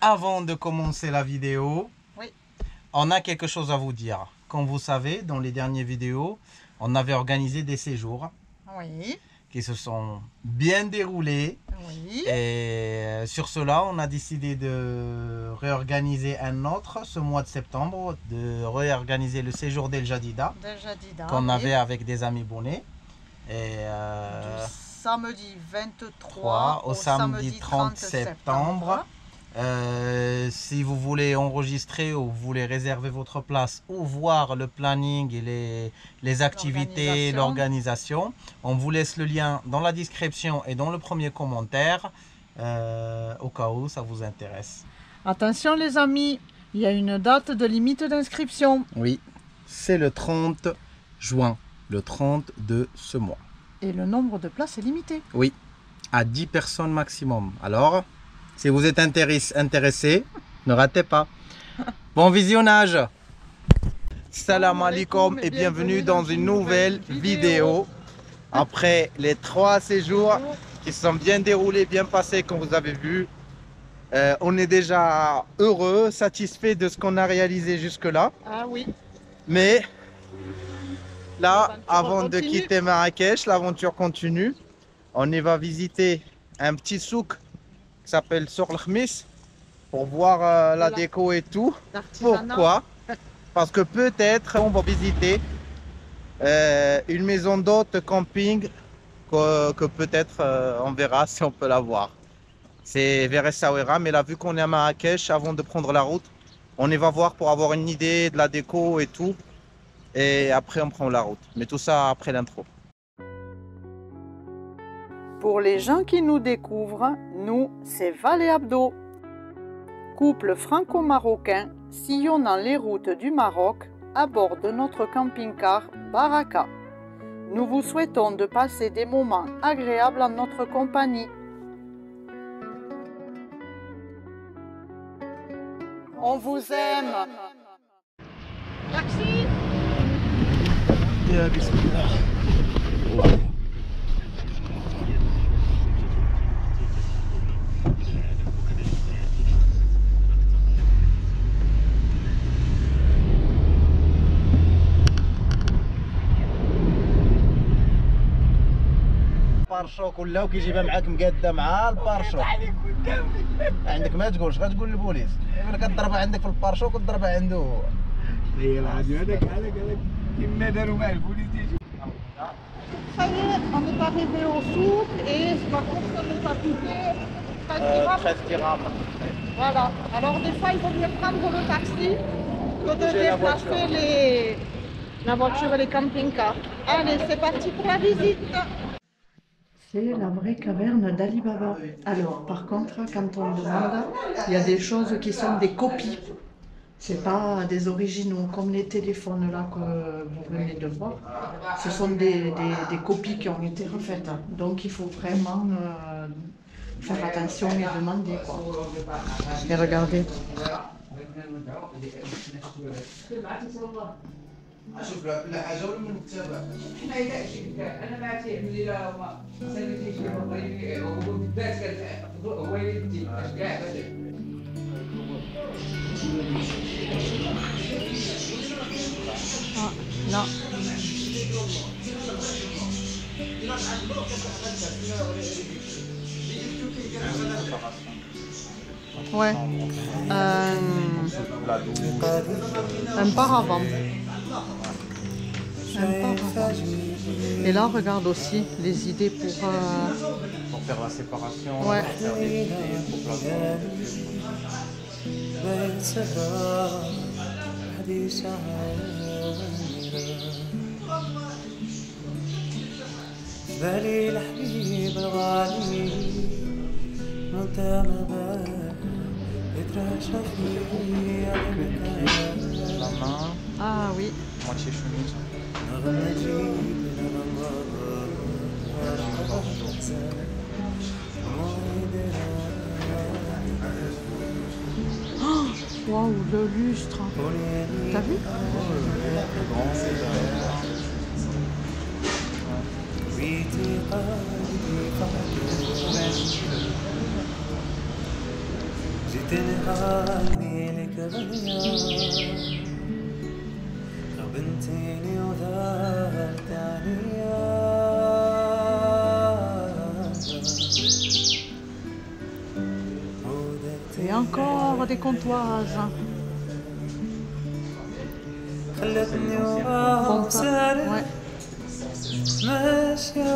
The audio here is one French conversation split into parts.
Avant de commencer la vidéo, oui, on a quelque chose à vous dire. Comme vous savez, dans les dernières vidéos, on avait organisé des séjours oui, qui se sont bien déroulés. oui. Et sur cela, on a décidé de réorganiser un autre ce mois de septembre, de réorganiser le séjour d'El Jadida qu'on oui. avait avec des amis bonnets. Et Du samedi 23 au samedi 30 septembre. Si vous voulez enregistrer ou vous voulez réserver votre place ou voir le planning et les activités, l'organisation, on vous laisse le lien dans la description et dans le premier commentaire au cas où ça vous intéresse. Attention les amis, il y a une date de limite d'inscription. Oui, c'est le 30 juin, le 30 de ce mois. Et le nombre de places est limité. Oui, à 10 personnes maximum. Alors, si vous êtes intéressé, ne ratez pas. Bon visionnage. Salam alaikum et bienvenue dans une nouvelle vidéo. Après les 3 séjours qui se sont bien déroulés, bien passés comme vous avez vu. On est déjà heureux, satisfait de ce qu'on a réalisé jusque-là. Ah oui. Mais là, avant de quitter Marrakech, l'aventure continue. On y va visiter un petit souk qui s'appelle Souk El Khamis pour voir la déco et tout. Pourquoi? Parce que peut-être on va visiter une maison d'hôte camping que peut-être on verra si on peut la voir. C'est vers Essaouira, mais là vu qu'on est à Marrakech, avant de prendre la route, on y va voir pour avoir une idée de la déco et tout. Et après on prend la route. Mais tout ça après l'intro. Pour les gens qui nous découvrent, nous, c'est Val et Abdo. Couple franco-marocain sillonnant les routes du Maroc à bord de notre camping-car Baraka. Nous vous souhaitons de passer des moments agréables en notre compagnie. On vous aime. Taxi. البارشوك ولاو كيجيبها معاك مقاده مع البارشوك. عندك ما تقولش غتقول للبوليس يقول لك تضربها عندك في البارشوك وتضربها عنده هو. هي العادي هذاك كيما داروا مع البوليس يجي. Ça y est, on est arrivé au souk et par contre ça nous a coûté 13 dirhams. Voilà, alors des fois il vaut mieux prendre le taxi que de déplacer la voiture et les camping-cars. Allez, c'est parti pour la visite. C'est la vraie caverne d'Ali Baba. Alors par contre, quand on demande, il y a des choses qui sont des copies. C'est pas des originaux comme les téléphones là que vous venez de voir. Ce sont des copies qui ont été refaites. Donc il faut vraiment faire attention et demander quoi. Et regardez. اشوف لا حاجه ولا من التابع حنا انا ما تعمل لي لا ما سالتي شي هو بالذات هو يدي كاع Non. Ouais. Un paravent. Et là, on regarde aussi les idées pour faire la séparation, ouais. Pour faire des vidéos, pour placer. بالي الحبيب الغالي وانت ما بالك يتراشى فيا La main, Ah oui. moitié chemise. Oh, waouh, le lustre. T'as vu? جيتني غني لك غنية غبنتيني وذهبت عليا Et encore des comptoises. خلتني وعسالي Ouais. ماشية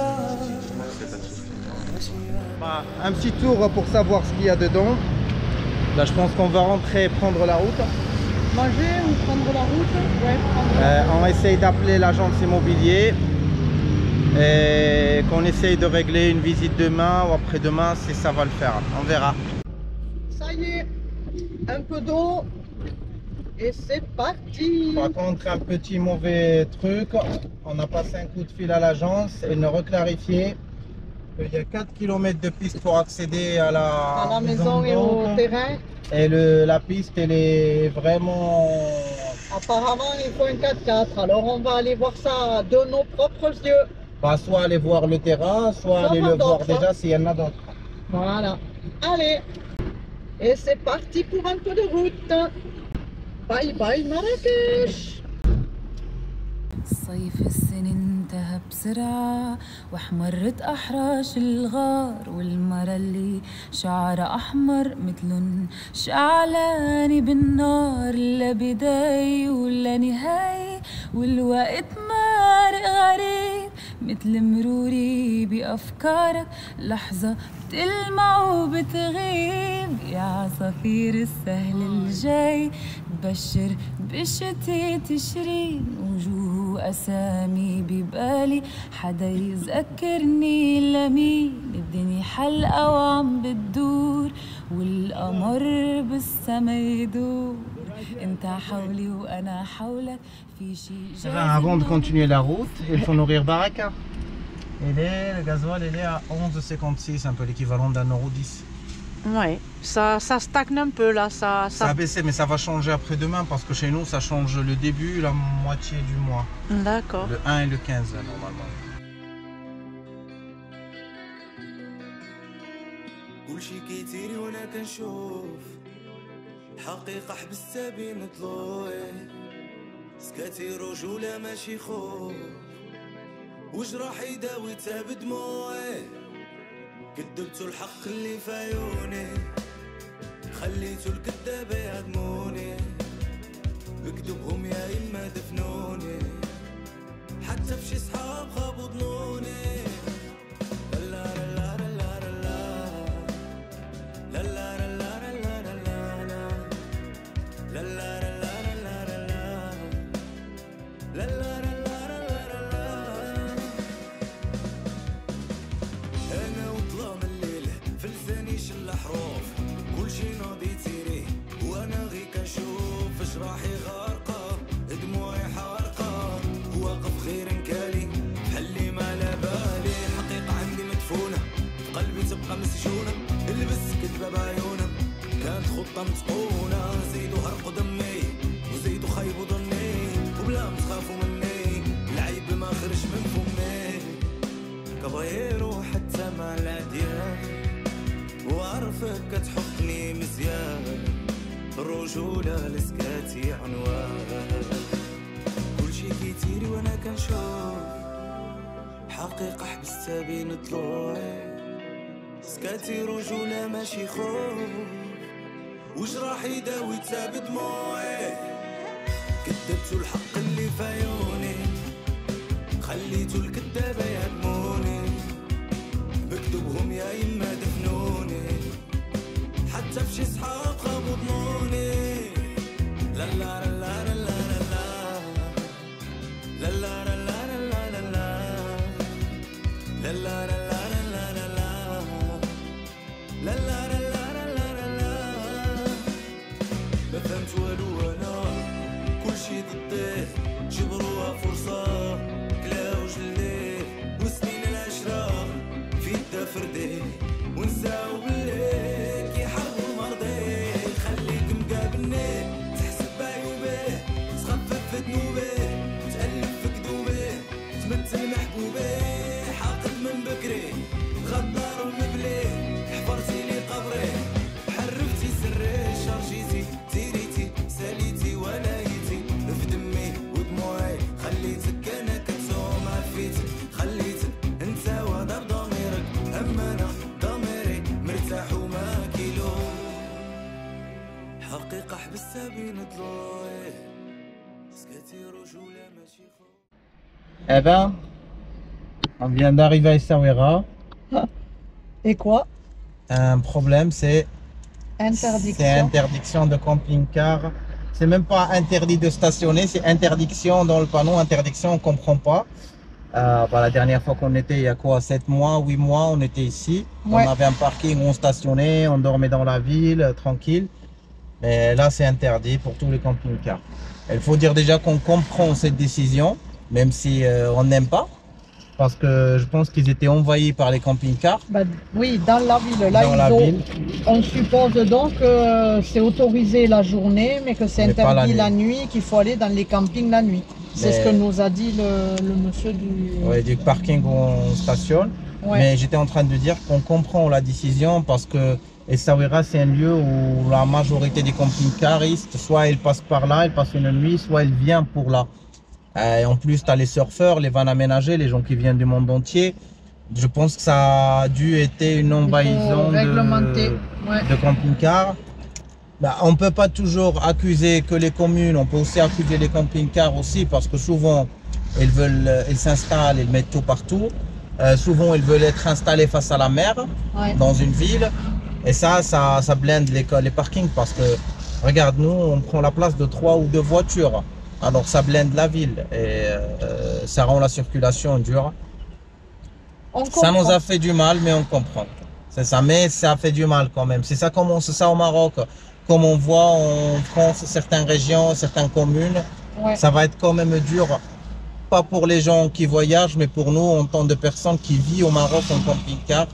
Un petit tour pour savoir ce qu'il y a dedans. Là, je pense qu'on va rentrer et prendre la route. Manger ou prendre la route? Ouais, prendre la route. On essaye d'appeler l'agence immobilier et qu'on essaye de régler une visite demain ou après-demain si ça va le faire. On verra. Ça y est, un peu d'eau et c'est parti. Par contre, un petit mauvais truc, on a passé un coup de fil à l'agence et nous reclarifier qu'il y a 4 km de piste pour accéder à la maison et au terrain. Et la piste, elle est vraiment... Apparemment, il faut un 4x4. Alors, on va aller voir ça de nos propres yeux. Bah, soit aller voir le terrain, soit aller le voir déjà s'il y en a d'autres. Voilà. Allez. Et c'est parti pour un peu de route. Bye bye Marrakech. صيف السنة انتهى بسرعة واحمرت أحراش الغار والمرة اللي شعرها أحمر متلن شعلاني بالنار لا بداية ولا نهاية والوقت مارق غريب متل مروري بأفكارك لحظة بتلمع وبتغيب يا عصافير السهل الجاي بشر بشتي تشرين وجوه أسامي ببالي حدا يذكرني لمين الدنيا حلقة وعم بتدور والقمر بالسما يدور انت حولي وانا حولك في شي Avant de continuer la route, il faut nourrir Baraka. Le gasoil il est à 11,56, un peu l'équivalent d'un euro 10. Ouais, ça stagne un peu là, ça... Ça a baissé, mais ça va changer après-demain parce que chez nous ça change le début, la moitié du mois. D'accord. Le 1 et le 15 là, normalement. كل شي كيتيري وانا كنشوف حقيقة حبستها بين ضلوعي سكاتي رجولة ماشي خوف وجراح يداويتها بدموعي كدبتو الحق اللي في عيوني خليتو الكدابة يهدموني بكذبهم يا إما دفنوني حتى بشي صحاب خابوا ظنوني أنا وظلام الليل في لساني شل حروف كل شي ناضي تيري وأنا غي كنشوف اش راحي غارقة دموعي حارقة واقف غير نكالي بحال اللي ما على بالي الحقيقة عندي مدفونة في قلبي تبقى مسجونة البس كذبة بعيونها كانت خطة متقونة زيدو هرقوا دمي وزيدو خيبوا ظني وبلا ما تخافوا مني العيب ما خرج من فمي كبايرو حتى مع العديان وعرفك كتحطني مزيان الرجولة لسكاتي عنوان كل شي كيتيري وانا كنشوف حقيقة حبستها بين ضلوعي سكاتي رجولة ماشي خوف وجراحي داويتها بدموعي كدبتو الحق اللي في عيوني خليتو الكدابة يهدموني بكذبهم يا إما دفنوني حتى بشي صحاب خابوا ظنوني لا لا لا لا لا لا لا لا لا لا لا لا لا لا لا ما فهمت والو انا كلشي ضديه جبروها فرصة كلاو جلديه وسنين العشرة في يدا فرديه ونساو باللي كيحاربو المرضي خليك مقابلني تحسب بعيوبي حقيقة حبستها بين ضلوعي سكتي رجولة ماشي خوف. Eh ben, on vient d'arriver à Essaouira. Et quoi? Un problème, c'est Interdiction. interdiction de camping-car. C'est même pas interdit de stationner, c'est interdiction dans le panneau. Interdiction, on comprend pas. La dernière fois qu'on était, il y a quoi, 7 mois, 8 mois, on était ici. Ouais. On avait un parking, on stationnait, on dormait dans la ville, tranquille. Mais là, c'est interdit pour tous les camping-cars. Il faut dire déjà qu'on comprend cette décision, même si on n'aime pas. Parce que je pense qu'ils étaient envahis par les camping-cars. Bah, oui, dans la ville. Là, Dans la ville. On suppose donc que c'est autorisé la journée, mais que c'est Mais pas interdit la la nuit, qu'il faut aller dans les campings la nuit. C'est ce que nous a dit le monsieur du... Ouais, du parking où on stationne. Ouais. Mais j'étais en train de dire qu'on comprend la décision parce que Essaouira, c'est un lieu où la majorité des camping-caristes, soit ils passent par là, ils passent une nuit, soit ils viennent pour là. Et en plus, tu as les surfeurs, les vannes aménagées, les gens qui viennent du monde entier. Je pense que ça a dû être une envahison de camping-cars. Bah, on ne peut pas toujours accuser que les communes, on peut aussi accuser les camping-cars aussi parce que souvent, ils s'installent, ils mettent tout partout. Souvent, ils veulent être installés face à la mer, dans une ville. Et ça blinde les parkings parce que, regarde, nous, on prend la place de 3 ou 2 voitures. Alors, ça blinde la ville et ça rend la circulation dure. Ça nous a fait du mal, mais on comprend. C'est ça, mais ça fait du mal quand même. Si ça commence ça au Maroc, comme on voit en France, certaines régions, certaines communes, ça va être quand même dur. Pas pour les gens qui voyagent, mais pour nous, en tant que personnes qui vivent au Maroc en camping-car,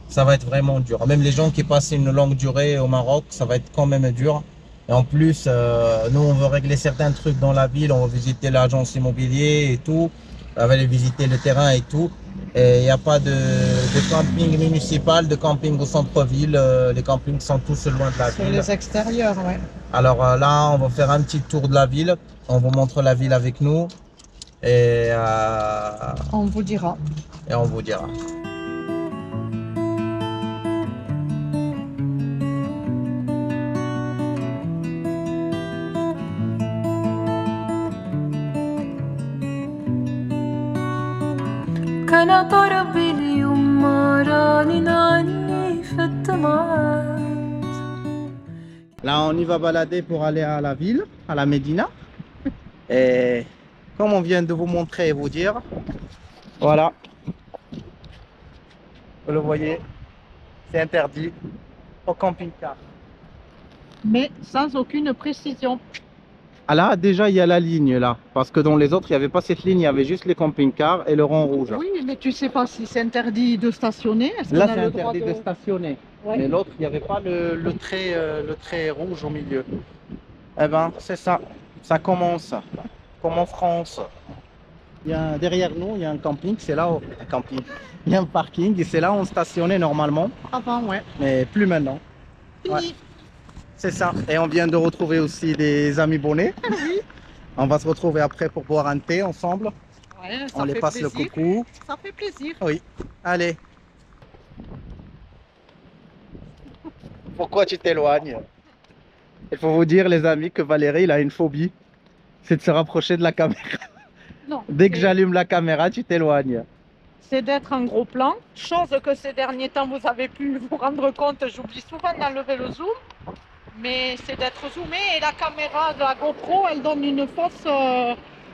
ça va être vraiment dur. Même les gens qui passent une longue durée au Maroc, ça va être quand même dur. Et en plus, nous, on veut régler certains trucs dans la ville. On va visiter l'agence immobilière et tout. On va aller visiter le terrain et tout. Et il n'y a pas de camping municipal, de camping au centre-ville. Les campings sont tous loin de la ville. Sur les extérieurs, ouais. Alors là, on va faire un petit tour de la ville. On vous montre la ville avec nous. Et on vous dira. Et on vous dira. كان طربي اليوم رانين عني في الدمعات. Là, on y va balader pour aller à la ville, à la Médina. Et comme on vient de vous montrer et vous dire, voilà. Vous le voyez, c'est interdit au camping-car. Mais sans aucune précision. Ah là, déjà, il y a la ligne là. Parce que dans les autres, il n'y avait pas cette ligne, il y avait juste les camping-cars et le rond rouge. Oui, mais tu sais pas si c'est interdit de stationner. Là, c'est interdit de stationner. Ouais. Mais l'autre, il n'y avait pas le trait rouge au milieu. Eh ben, c'est ça. Ça commence. Comme en France. Derrière nous, il y a un camping. C'est là où... Un camping. Il y a un parking et c'est là où on stationnait normalement. Avant, ouais. Mais plus maintenant. Fini. Ouais. C'est ça. Et on vient de retrouver aussi des amis bonnets. Oui. On va se retrouver après pour boire un thé ensemble. Ouais, ça On les fait passe plaisir. le coucou. Ça fait plaisir. Oui. Allez. Pourquoi tu t'éloignes? Il faut vous dire, les amis, que Valérie, il a une phobie. C'est de se rapprocher de la caméra. Non. Dès que j'allume la caméra, tu t'éloignes. C'est d'être en gros plan. Chose que ces derniers temps, vous avez pu vous rendre compte, j'oublie souvent d'enlever le zoom. Mais c'est d'être zoomé et la caméra de la GoPro, elle donne une fausse...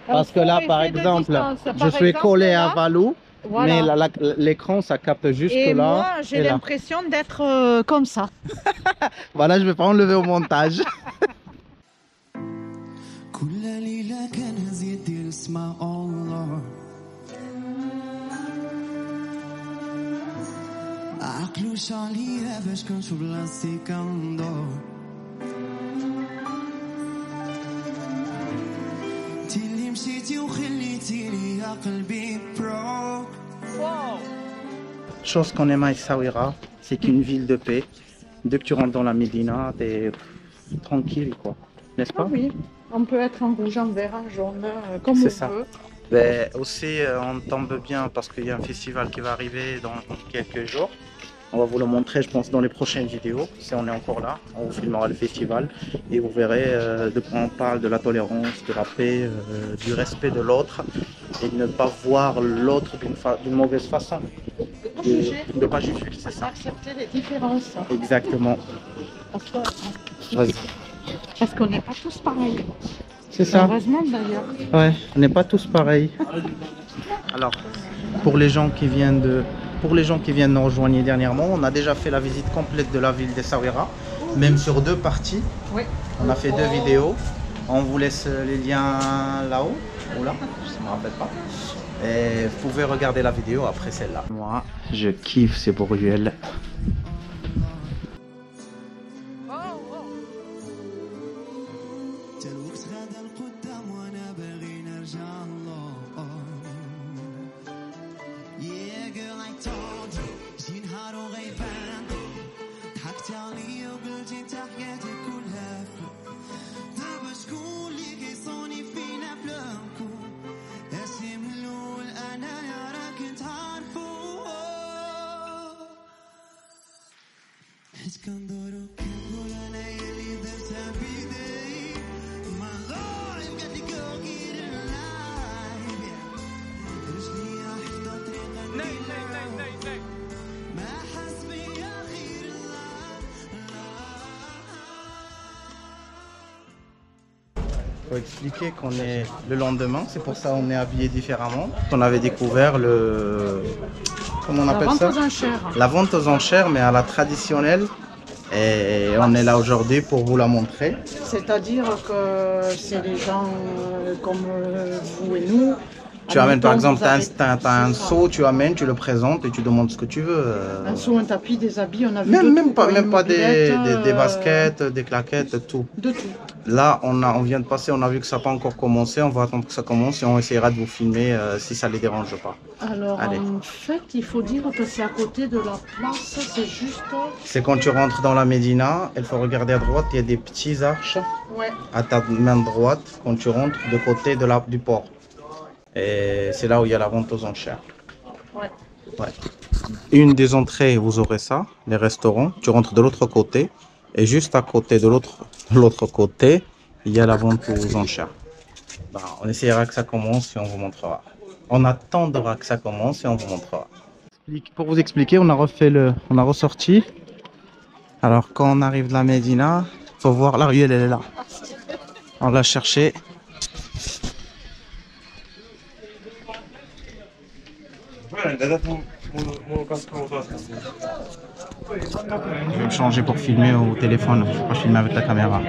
Parce que là, par exemple, je suis collé à Valou, voilà. Mais l'écran, ça capte juste et là. Moi, j'ai l'impression d'être comme ça. Voilà, je vais pas enlever au montage. Chose qu'on aime à Essaouira, c'est qu'une ville de paix. Dès que tu rentres dans la Médina, t'es tranquille, quoi. N'est-ce pas? Oui, on peut être en rouge, en vert, en jaune, comme on veut. Mais aussi, on tombe bien parce qu'il y a un festival qui va arriver dans quelques jours. On va vous le montrer, je pense, dans les prochaines vidéos. Si on est encore là, on vous filmera le festival et vous verrez de quoi on parle, de la tolérance, de la paix, du respect de l'autre et de ne pas voir l'autre d'une mauvaise façon. De ne pas juger, c'est ça. Accepter les différences. Exactement. Vas-y. Parce qu'on n'est pas tous pareils. C'est ça. Heureusement d'ailleurs. Ouais, on n'est pas tous pareils. Alors, pour les gens qui viennent nous rejoindre dernièrement, on a déjà fait la visite complète de la ville d'Essaouira, même sur 2 parties. Oui. On a fait 2 vidéos. On vous laisse les liens là-haut ou là, je ne me rappelle pas. Et vous pouvez regarder la vidéo après celle-là. Moi, je kiffe ces bourguels. Faut expliquer qu'on est le lendemain, c'est pour ça qu'on est habillé différemment. On avait découvert le... Comment on appelle ça? La vente aux enchères. La vente aux enchères, mais à la traditionnelle. Et on est là aujourd'hui pour vous la montrer. C'est-à-dire que c'est les gens comme vous et nous. Tu amènes par exemple, tu as un seau, tu amènes, tu le présentes et tu demandes ce que tu veux. Un seau, un tapis, des habits, on a vu même pas des baskets, des claquettes, tout. De tout. Là, on vient de passer, on a vu que ça n'a pas encore commencé, on va attendre que ça commence et on essaiera de vous filmer si ça ne les dérange pas. Alors allez. En fait, il faut dire que c'est à côté de la place, c'est juste... C'est quand tu rentres dans la Médina, il faut regarder à droite, il y a des petits arches à ta main droite quand tu rentres de côté du port. Et c'est là où il y a la vente aux enchères. Ouais. Une des entrées, vous aurez ça, les restaurants. Tu rentres de l'autre côté. Et juste à côté de l'autre côté, il y a la vente aux enchères. Ben, on essaiera que ça commence et on vous montrera. On attendra que ça commence et on vous montrera. Pour vous expliquer, on a ressorti. Alors quand on arrive de la Médina, il faut voir la ruelle, elle est là. On l'a cherchée. Je vais me changer pour filmer au téléphone, je ne vais pas filmer avec la caméra.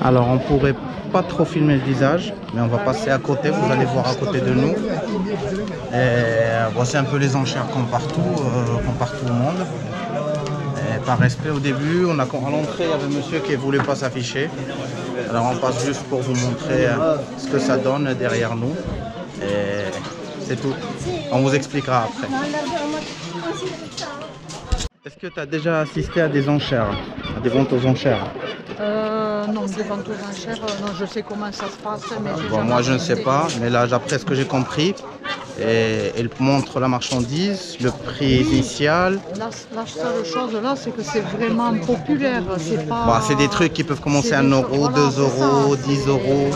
Alors on pourrait pas trop filmer le visage, mais on va passer à côté, vous allez voir à côté de nous. Et voici un peu les enchères comme partout au monde. Et par respect au début, à l'entrée il y avait un monsieur qui ne voulait pas s'afficher. Alors on passe juste pour vous montrer ce que ça donne derrière nous. Et c'est tout. On vous expliquera après. Est-ce que tu as déjà assisté à des enchères, à des ventes aux enchères? Non, des ventes aux enchères, non, je sais comment ça se passe, mais bon, moi je ne sais pas, mais là d'après ce que j'ai compris, elle montre la marchandise, le prix initial. La seule chose là, c'est que c'est vraiment populaire, c'est pas... Bah, c'est des trucs qui peuvent commencer à 1 euro, 2 euros, 10 euros.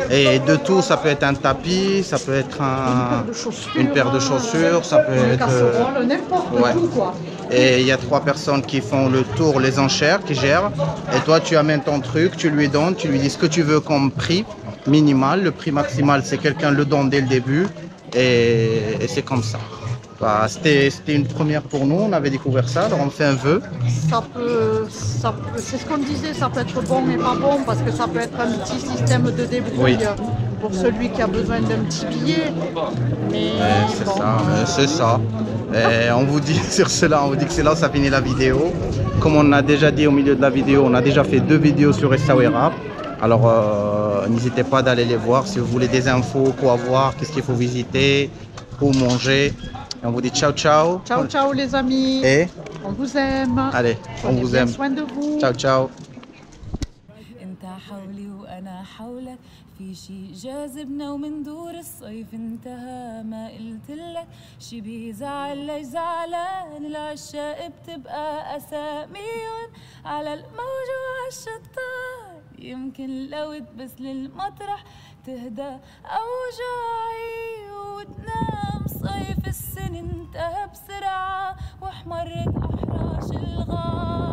Et de tout, ça peut être un tapis, ça peut être une paire de chaussures, ça peut être... n'importe tout quoi. Et il y a 3 personnes qui font le tour, les enchères, qui gèrent. Et toi, tu amènes ton truc, tu lui donnes, tu lui dis ce que tu veux comme prix minimal. Le prix maximal, c'est quelqu'un le donne dès le début. Et c'est comme ça. Bah, c'était une première pour nous, on avait découvert ça, alors on fait un vœu. C'est ce qu'on disait, ça peut être bon mais pas bon, parce que ça peut être un petit système de débrouille pour celui qui a besoin d'un petit billet. Mais c'est bon. C'est ça. Et on vous dit sur cela, on vous dit que c'est là où ça finit la vidéo. Comme on a déjà dit au milieu de la vidéo, on a déjà fait 2 vidéos sur Essaouira. Alors, n'hésitez pas d'aller les voir si vous voulez des infos, quoi voir, qu'est-ce qu'il faut visiter, où manger. Et on vous dit ciao, ciao. Ciao, ciao les amis. Et on vous aime. allez, on vous aime. Soin de vous. Ciao, ciao. في شي جاذبنا ومن دور الصيف انتهى ما قلتلك شي بيزعل ليش زعلان العشاق بتبقى أساميون على الموج وعالشطان يمكن لو تبس للمطرح تهدى أوجاعي وتنام صيف السنة انتهى بسرعة واحمرت أحراش الغار